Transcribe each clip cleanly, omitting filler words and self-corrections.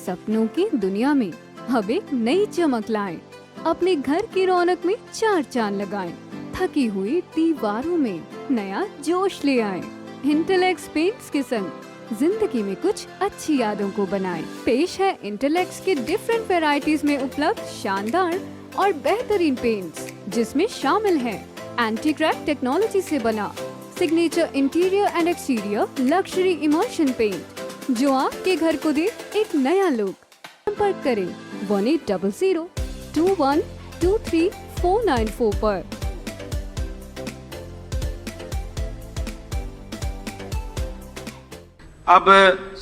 सपनों की दुनिया में अब एक नई चमक लाएं। अपने घर की रौनक में चार चांद लगाएं। थकी हुई दीवारों में नया जोश ले आएं। इंटेलेक्स पेंट्स के संग जिंदगी में कुछ अच्छी यादों को बनाएं। पेश है इंटेलेक्स के डिफरेंट वैरायटीज में उपलब्ध शानदार और बेहतरीन पेंट्स, जिसमें शामिल है एंटी क्रैक टेक्नोलॉजी से बना signature interior and exterior luxury emulsion paint, जो आपके घर को दे एक नया लुक। संपर्क करें 180021239494 पर। अब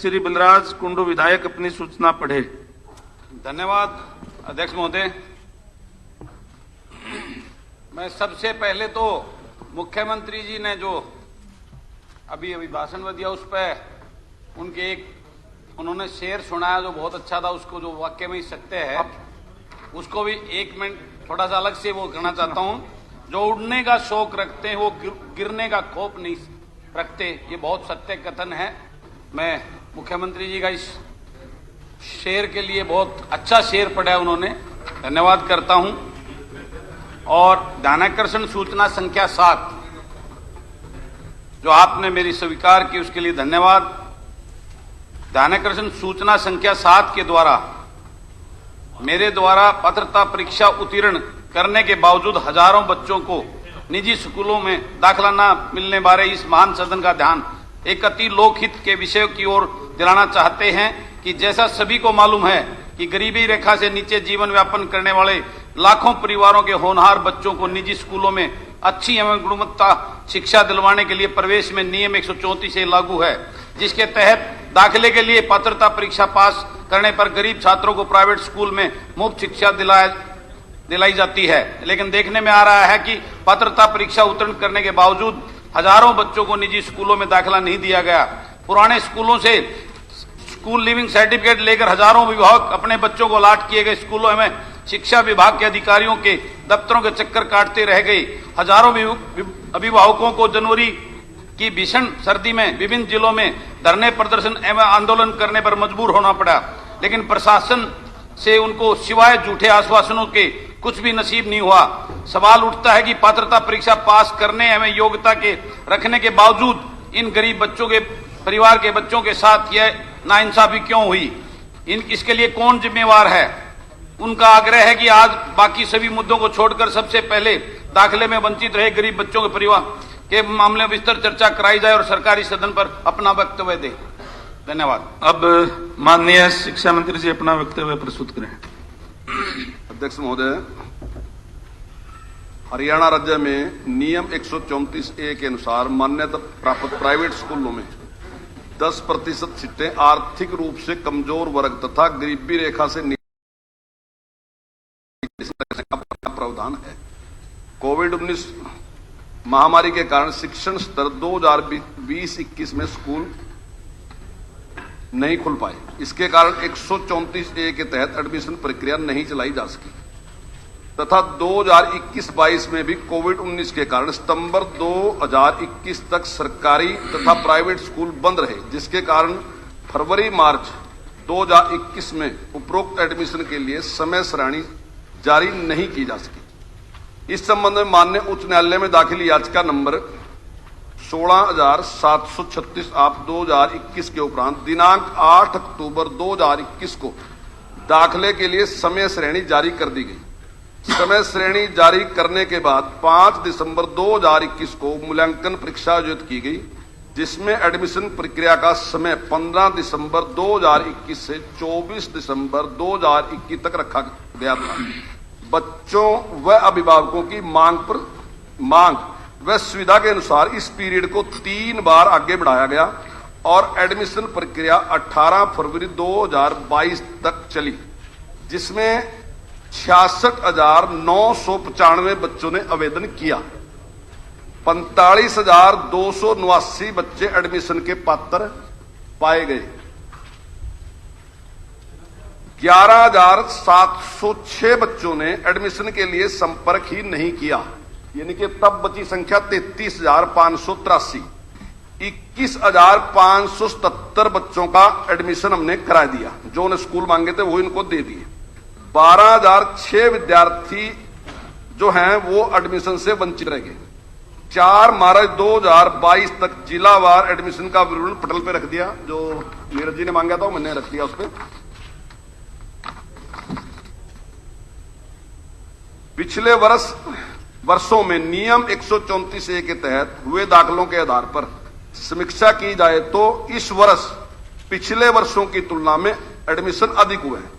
श्री बलराज कुंडू विधायक अपनी सूचना पढ़े। धन्यवाद अध्यक्ष महोदय। मैं सबसे पहले तो मुख्यमंत्री जी ने जो अभी भाषण दिया उस पर उनके उन्होंने शेर सुनाया जो बहुत अच्छा था, उसको जो वाक्य में ही सत्य है उसको भी एक मिनट थोड़ा सा अलग से वो कहना चाहता हूं। जो उड़ने का शौक रखते हैं वो गिरने का खौफ नहीं रखते, ये बहुत सत्य कथन है। मैं मुख्यमंत्री जी का इस शेर के लिए बहुत अच्छा शेर पढ़ा उन्होंने, धन्यवाद करता हूं। और ध्यानाकर्षण सूचना संख्या 7 जो आपने मेरी स्वीकार की उसके लिए धन्यवाद। ध्यानाकर्षण सूचना संख्या 7 के द्वारा मेरे द्वारा पात्रता परीक्षा उत्तीर्ण करने के बावजूद हजारों बच्चों को निजी स्कूलों में दाखिला न मिलने बारे इस महान सदन का ध्यान एक अति लोकहित के विषय की ओर दिलाना चाहते हैं कि जैसा सभी को मालूम है कि गरीबी रेखा से नीचे जीवन यापन करने वाले लाखों परिवारों के होनहार बच्चों को निजी स्कूलों में अच्छी एवं गुणवत्ता शिक्षा दिलवाने के लिए प्रवेश में नियम 134 से लागू है, जिसके तहत दाखिले के लिए पात्रता परीक्षा पास करने पर गरीब छात्रों को प्राइवेट स्कूल में मुफ्त शिक्षा दिलाई जाती है। लेकिन देखने में आ रहा है कि पात्रता परीक्षा उत्तीर्ण करने के बावजूद हजारों बच्चों को निजी स्कूलों में दाखिला नहीं दिया गया। पुराने स्कूलों से स्कूल लिविंग सर्टिफिकेट लेकर हजारों अभिभावक अपने बच्चों को अलॉट किए गए स्कूलों में शिक्षा विभाग के अधिकारियों के दफ्तरों के चक्कर काटते रह गए। हजारों अभिभावकों को जनवरी की भीषण सर्दी में विभिन्न जिलों में धरने प्रदर्शन एवं आंदोलन करने पर मजबूर होना पड़ा, लेकिन प्रशासन से उनको सिवाय झूठे आश्वासनों के कुछ भी नसीब नहीं हुआ। सवाल उठता है कि पात्रता परीक्षा पास करने एवं योग्यता के रखने के बावजूद इन गरीब बच्चों के परिवार के बच्चों के साथ यह नाइंसाफी क्यों हुई, इसके लिए कौन जिम्मेवार है। उनका आग्रह है कि आज बाकी सभी मुद्दों को छोड़कर सबसे पहले दाखिले में वंचित रहे गरीब बच्चों के परिवार के मामले में विस्तार चर्चा कराई जाए और सरकारी सदन पर अपना वक्तव्य दे। धन्यवाद। अब माननीय शिक्षा मंत्री जी अपना वक्तव्य प्रस्तुत करें। अध्यक्ष महोदय, हरियाणा राज्य में नियम 134A के अनुसार मान्यता प्राप्त प्राइवेट स्कूलों में 10% सीटें आर्थिक रूप से कमजोर वर्ग तथा गरीबी रेखा से प्रावधान है। कोविड-19 महामारी के कारण शिक्षण स्तर 2020-21 में स्कूल नहीं खुल पाए। इसके कारण 134A के तहत एडमिशन प्रक्रिया नहीं चलाई जा सकी तथा 2021-22 में भी कोविड-19 के कारण सितंबर 2021 तक सरकारी तथा प्राइवेट स्कूल बंद रहे, जिसके कारण फरवरी-मार्च 2021 में उपरोक्त एडमिशन के लिए समय सारणी जारी नहीं की जा सकी। इस संबंध में माननीय उच्च न्यायालय में दाखिल याचिका नंबर 16,736 आप 2021 के उपरांत दिनांक 8 अक्टूबर 2021 को दाखिले के लिए समय श्रेणी जारी कर दी गई। समय श्रेणी जारी करने के बाद 5 दिसंबर 2021 को मूल्यांकन परीक्षा आयोजित की गई, जिसमें एडमिशन प्रक्रिया का समय 15 दिसंबर 2021 से 24 दिसंबर 2021 तक रखा गया था। बच्चों व अभिभावकों की मांग व सुविधा के अनुसार इस पीरियड को 3 बार आगे बढ़ाया गया और एडमिशन प्रक्रिया 18 फरवरी 2022 तक चली, जिसमें 66,995 बच्चों ने आवेदन किया। 45,279 बच्चे एडमिशन के पात्र पाए गए। 11,706 बच्चों ने एडमिशन के लिए संपर्क ही नहीं किया, यानी कि तब बची संख्या 33,583। 21,577 बच्चों का एडमिशन हमने करा दिया। जो उन्हें स्कूल मांगे थे वो इनको दे दिए। 12,006 विद्यार्थी जो हैं वो एडमिशन से वंचित रह गए। 4 मार्च 2022 तक जिलावार एडमिशन का विवरण पटल पे रख दिया। जो नीरज जी ने मांगा था वो मैंने रख दिया उस पर। पिछले वर्षों में नियम 134A के तहत हुए दाखिलों के आधार पर समीक्षा की जाए तो इस वर्ष पिछले वर्षों की तुलना में एडमिशन अधिक हुए हैं।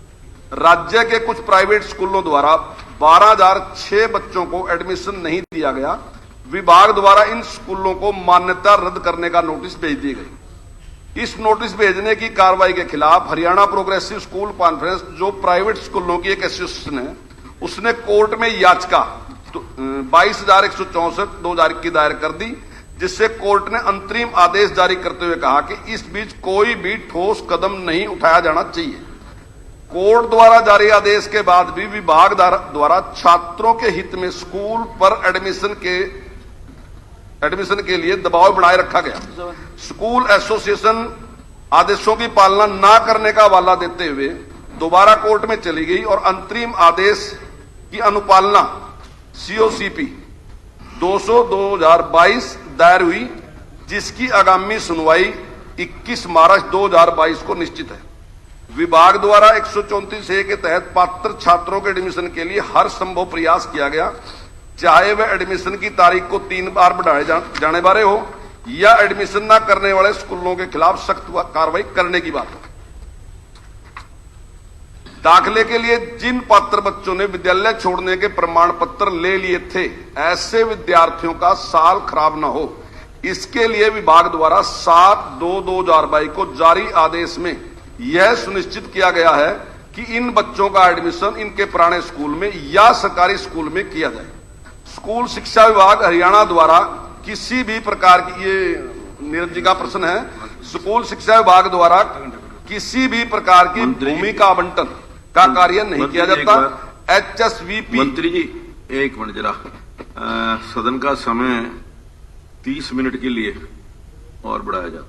राज्य के कुछ प्राइवेट स्कूलों द्वारा 12,006 बच्चों को एडमिशन नहीं दिया गया। विभाग द्वारा इन स्कूलों को मान्यता रद्द करने का नोटिस भेज दी गई। इस नोटिस भेजने की कार्रवाई के खिलाफ हरियाणा प्रोग्रेसिव स्कूल कॉन्फ्रेंस जो प्राइवेट स्कूलों की एक एसोसिएशन है, उसने कोर्ट में याचिका 22,164/2021 दायर कर दी, जिससे कोर्ट ने अंतरिम आदेश जारी करते हुए कहा कि इस बीच कोई भी ठोस कदम नहीं उठाया जाना चाहिए। कोर्ट द्वारा जारी आदेश के बाद भी विभाग द्वारा छात्रों के हित में स्कूल पर एडमिशन के लिए दबाव बनाए रखा गया। स्कूल एसोसिएशन आदेशों की पालना न करने का हवाला देते हुए दोबारा कोर्ट में चली गई और अंतरिम आदेश की अनुपालना COCP 200/2022 दायर हुई, जिसकी आगामी सुनवाई 21 मार्च 2022 को निश्चित है। विभाग द्वारा 134A के तहत पात्र छात्रों के एडमिशन के लिए हर संभव प्रयास किया गया, चाहे वह एडमिशन की तारीख को 3 बार बढ़ाए जाने बारे हो या एडमिशन न करने वाले स्कूलों के खिलाफ सख्त कार्रवाई करने की बात हो। दाखिले के लिए जिन पात्र बच्चों ने विद्यालय छोड़ने के प्रमाण पत्र ले लिए थे, ऐसे विद्यार्थियों का साल खराब न हो, इसके लिए विभाग द्वारा 7/2/2022 को जारी आदेश में यह सुनिश्चित किया गया है कि इन बच्चों का एडमिशन इनके पुराने स्कूल में या सरकारी स्कूल में किया जाए। स्कूल शिक्षा विभाग हरियाणा द्वारा किसी भी प्रकार की, ये नीरज जी का प्रश्न है, स्कूल शिक्षा विभाग द्वारा किसी भी प्रकार की भूमि का आवंटन का कार्य नहीं किया जाता। HSVP मंत्री जी एक मिनट जरा, सदन का समय 30 मिनट के लिए और बढ़ाया जाता।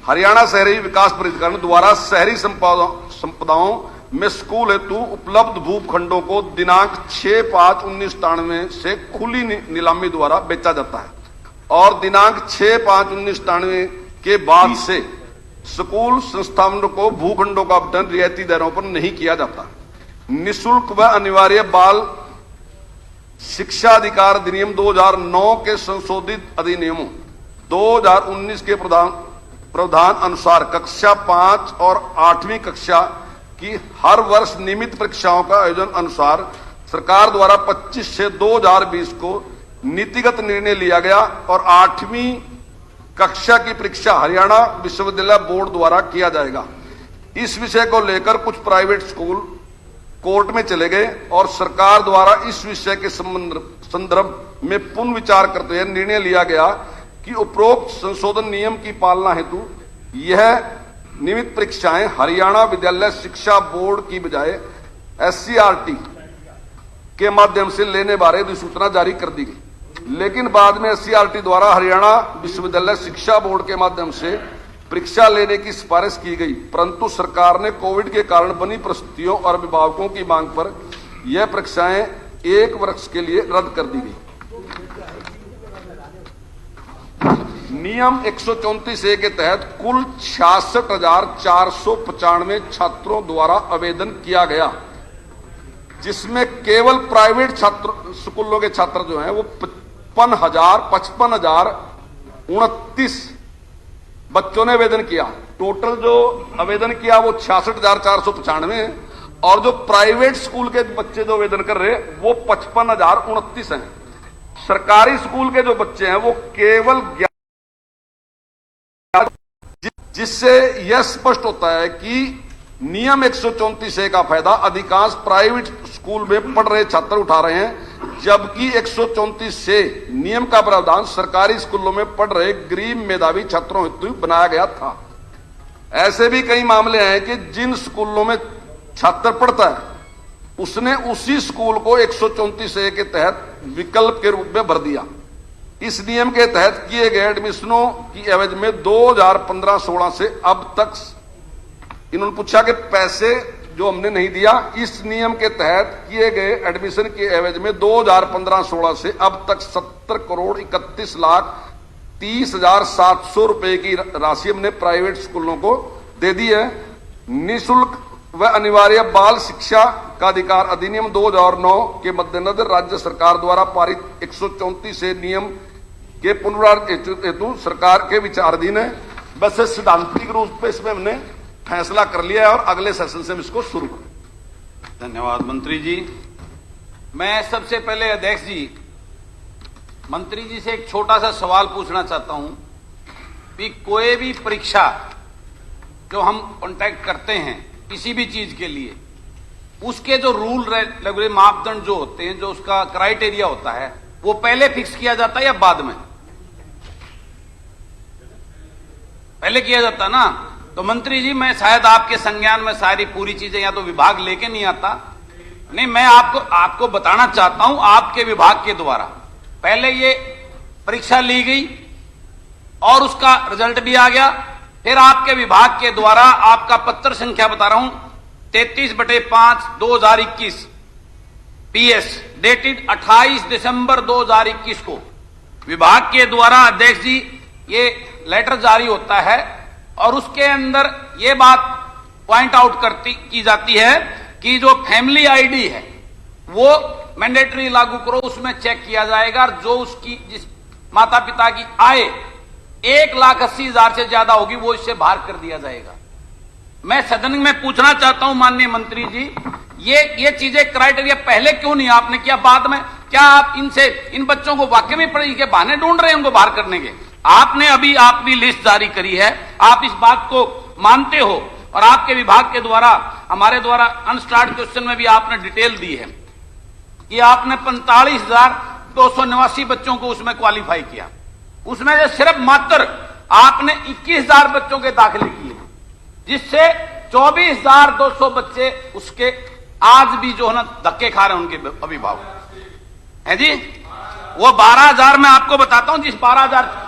हरियाणा शहरी विकास प्राधिकरण द्वारा शहरी संपदाओं में स्कूल हेतु उपलब्ध भूखंडों को दिनांक 6/5/1993 से खुली नीलामी द्वारा बेचा जाता है और दिनांक 6/5/1993 के बाद से स्कूल संस्थानों को भूखंडों का आवंटन रियायती दरों पर नहीं किया जाता। निःशुल्क व अनिवार्य बाल शिक्षा अधिकार अधिनियम 2009 के संशोधित अधिनियमों 2019 के प्रावधान अनुसार कक्षा 5 और 8वीं कक्षा की हर वर्ष नियमित परीक्षाओं का आयोजन अनुसार सरकार द्वारा 25/6/2020 को नीतिगत निर्णय लिया गया और 8वीं कक्षा की परीक्षा हरियाणा विश्वविद्यालय बोर्ड द्वारा किया जाएगा। इस विषय को लेकर कुछ प्राइवेट स्कूल कोर्ट में चले गए और सरकार द्वारा इस विषय के संदर्भ में पुनर्विचार करते हुए निर्णय लिया गया कि उपरोक्त संशोधन नियम की पालना हेतु यह नियमित परीक्षाएं हरियाणा विद्यालय शिक्षा बोर्ड की बजाय SCRT के माध्यम से लेने बारे अधिसूचना जारी कर दी गई। लेकिन बाद में SCRT द्वारा हरियाणा विश्वविद्यालय शिक्षा बोर्ड के माध्यम से परीक्षा लेने की सिफारिश की गई, परंतु सरकार ने कोविड के कारण बनी परिस्थितियों और अभिभावकों की मांग पर यह परीक्षाएं 1 वर्ष के लिए रद्द कर दी गई। नियम 134A के तहत कुल 66,495 छात्रों द्वारा आवेदन किया गया, जिसमें केवल प्राइवेट छात्र स्कूलों के छात्र जो हैं वो 55,029 बच्चों ने आवेदन किया। टोटल जो आवेदन किया वो 66,495 है और जो प्राइवेट स्कूल के बच्चे जो आवेदन कर रहे हैं वो 55,029 हैं। सरकारी स्कूल के जो बच्चे हैं वो केवल, जिससे यह स्पष्ट होता है कि नियम 134A का फायदा अधिकांश प्राइवेट स्कूल में पढ़ रहे छात्र उठा रहे हैं, जबकि 134A नियम का प्रावधान सरकारी स्कूलों में पढ़ रहे गरीब मेधावी छात्रों हेतु बनाया गया था। ऐसे भी कई मामले हैं कि जिन स्कूलों में छात्र पढ़ता है उसने उसी स्कूल को 134A के तहत विकल्प के रूप में भर दिया। इस नियम के तहत किए गए एडमिशनों की एवज में 2015-16 से अब तक इन्होंने पूछा कि पैसे जो हमने नहीं दिया, इस नियम के तहत किए गए एडमिशन के एवज में 2015-16 से अब तक 70,31,30,700 रुपए की राशि हमने प्राइवेट स्कूलों को दे दी है। निःशुल्क व अनिवार्य बाल शिक्षा का अधिकार अधिनियम 2009 के मद्देनजर राज्य सरकार द्वारा पारित 134 से नियम के पुनरुद्धार हेतु सरकार के विचाराधीन है। बस सिद्धांतिक रूप पे इसमें हमने फैसला कर लिया है और अगले सेशन से हम इसको शुरू करें। धन्यवाद मंत्री जी। मैं सबसे पहले अध्यक्ष जी, मंत्री जी से एक छोटा सा सवाल पूछना चाहता हूं कि कोई भी परीक्षा जो हम कांटेक्ट करते हैं किसी भी चीज के लिए, उसके जो रूल रेगुलर मापदंड जो होते हैं, जो उसका क्राइटेरिया होता है, वो पहले फिक्स किया जाता है या बाद में? पहले किया जाता ना। तो मंत्री जी, मैं शायद आपके संज्ञान में सारी पूरी चीजें या तो विभाग लेके नहीं आता, नहीं, मैं आपको बताना चाहता हूं आपके विभाग के द्वारा पहले ये परीक्षा ली गई और उसका रिजल्ट भी आ गया, फिर आपके विभाग के द्वारा आपका पत्र संख्या बता रहा हूं 33/5/2021 PS डेटेड 28 दिसंबर 2021 को विभाग के द्वारा अध्यक्ष जी ये लेटर जारी होता है और उसके अंदर ये बात पॉइंट आउट की जाती है कि जो फैमिली आईडी है वो मैंडेटरी लागू करो, उसमें चेक किया जाएगा, जो उसकी जिस माता पिता की आय 1,80,000 से ज्यादा होगी वो इससे बाहर कर दिया जाएगा। मैं सदन में पूछना चाहता हूं माननीय मंत्री जी, ये चीजें क्राइटेरिया पहले क्यों नहीं आपने किया, बाद में? क्या आप इन बच्चों को वाकई में पढ़ाई के बहाने ढूंढ रहे हैं उनको बाहर करने के? आपने अभी आपकी लिस्ट जारी करी है, आप इस बात को मानते हो और आपके विभाग के द्वारा हमारे द्वारा अनस्टार्ट क्वेश्चन में भी आपने डिटेल दी है कि आपने 45,289 बच्चों को उसमें क्वालिफाई किया, उसमें से सिर्फ मात्र आपने 21,000 बच्चों के दाखिले किए, जिससे 24,200 बच्चे उसके आज भी जो है ना धक्के खा रहे हैं उनके अभिभावक है जी। वो 12,000 मैं आपको बताता हूं, जिस 12,000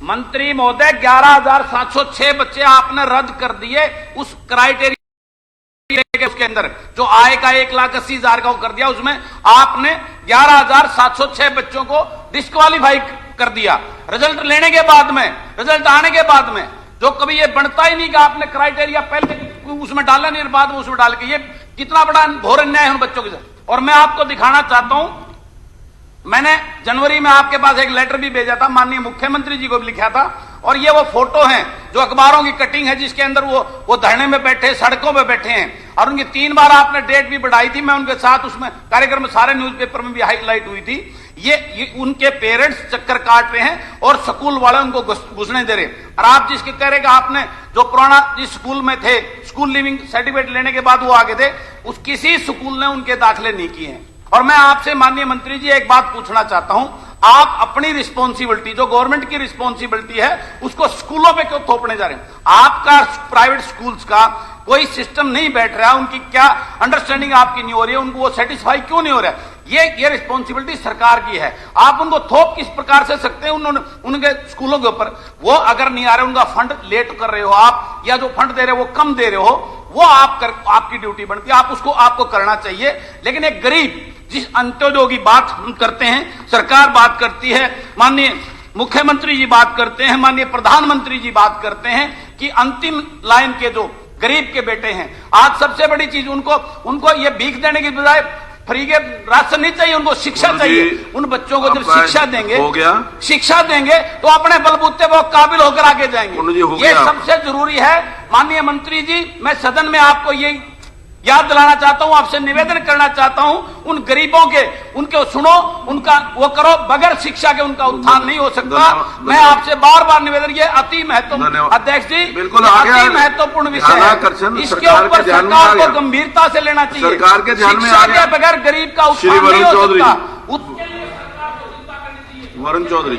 मंत्री महोदय 11,706 बच्चे आपने रद्द कर दिए उस क्राइटेरिया उसके अंदर जो आय का 1,80,000 का वो कर दिया, उसमें आपने 11,706 बच्चों को डिस्क्वालीफाई कर दिया। रिजल्ट लेने के बाद में, रिजल्ट आने के बाद में जो कभी ये बनता ही नहीं कि आपने क्राइटेरिया पहले उसमें डाला नहीं, बाद में उसमें डाल के, ये कितना बड़ा घोर अन्याय है उन बच्चों के साथ। और मैं आपको दिखाना चाहता हूं, मैंने जनवरी में आपके पास एक लेटर भी भेजा था, माननीय मुख्यमंत्री जी को भी लिखा था, और ये वो फोटो हैं जो अखबारों की कटिंग है जिसके अंदर वो धरने में बैठे, सड़कों में बैठे हैं, और उनकी 3 बार आपने डेट भी बढ़ाई थी। मैं उनके साथ उसमें कार्यक्रम में सारे न्यूज़पेपर में भी हाईलाइट हुई थी। ये उनके पेरेंट्स चक्कर काट रहे हैं और स्कूल वाले उनको घुसने दे रहे। और आप जिसके कह रहे कि आपने जो पुराना जिस स्कूल में थे, स्कूल लिविंग सर्टिफिकेट लेने के बाद वो आगे थे, उस किसी स्कूल ने उनके दाखिले नहीं किए हैं। और मैं आपसे माननीय मंत्री जी एक बात पूछना चाहता हूं, आप अपनी रिस्पॉन्सिबिलिटी जो गवर्नमेंट की रिस्पॉन्सिबिलिटी है उसको स्कूलों पे क्यों थोपने जा रहे हैं? आपका प्राइवेट स्कूल्स का कोई सिस्टम नहीं बैठ रहा, उनकी क्या अंडरस्टैंडिंग आपकी नहीं हो रही है, उनको वो सेटिस्फाई क्यों नहीं हो रहा है? ये रिस्पॉन्सिबिलिटी सरकार की है। आप उनको थोप किस प्रकार से सकते हैं उनके स्कूलों के ऊपर? वो अगर नहीं आ रहे, उनका फंड लेट कर रहे हो आप, या जो फंड दे रहे हो वो कम दे रहे हो, वो आपकी ड्यूटी बनती है, आपको करना चाहिए। लेकिन एक गरीब जिस अंत्योदय की बात हम करते हैं, सरकार बात करती है, माननीय मुख्यमंत्री जी बात करते हैं, माननीय प्रधानमंत्री जी बात करते हैं कि अंतिम लाइन के जो गरीब के बेटे हैं, आज सबसे बड़ी चीज उनको ये भीख देने की बजाय फ्री के राशन नहीं चाहिए, उनको शिक्षा चाहिए। उन बच्चों को जब शिक्षा देंगे तो अपने बलबूते वो काबिल होकर आगे जाएंगे। ये सबसे जरूरी है। माननीय मंत्री जी, मैं सदन में आपको ये याद दिलाना चाहता हूं, आपसे निवेदन करना चाहता हूं, उन गरीबों उनको सुनो, उनका वो करो, बगैर शिक्षा के उनका उत्थान नहीं हो सकता। मैं आपसे बार बार निवेदन, ये अति महत्वपूर्ण अध्यक्ष जी, बिल्कुल अति महत्वपूर्ण विषय है, इसके ऊपर सरकार को गंभीरता से लेना चाहिए। सरकार के ध्यान में शिक्षा के बगैर गरीब का उत्थान नहीं हो सकता। वरुण चौधरी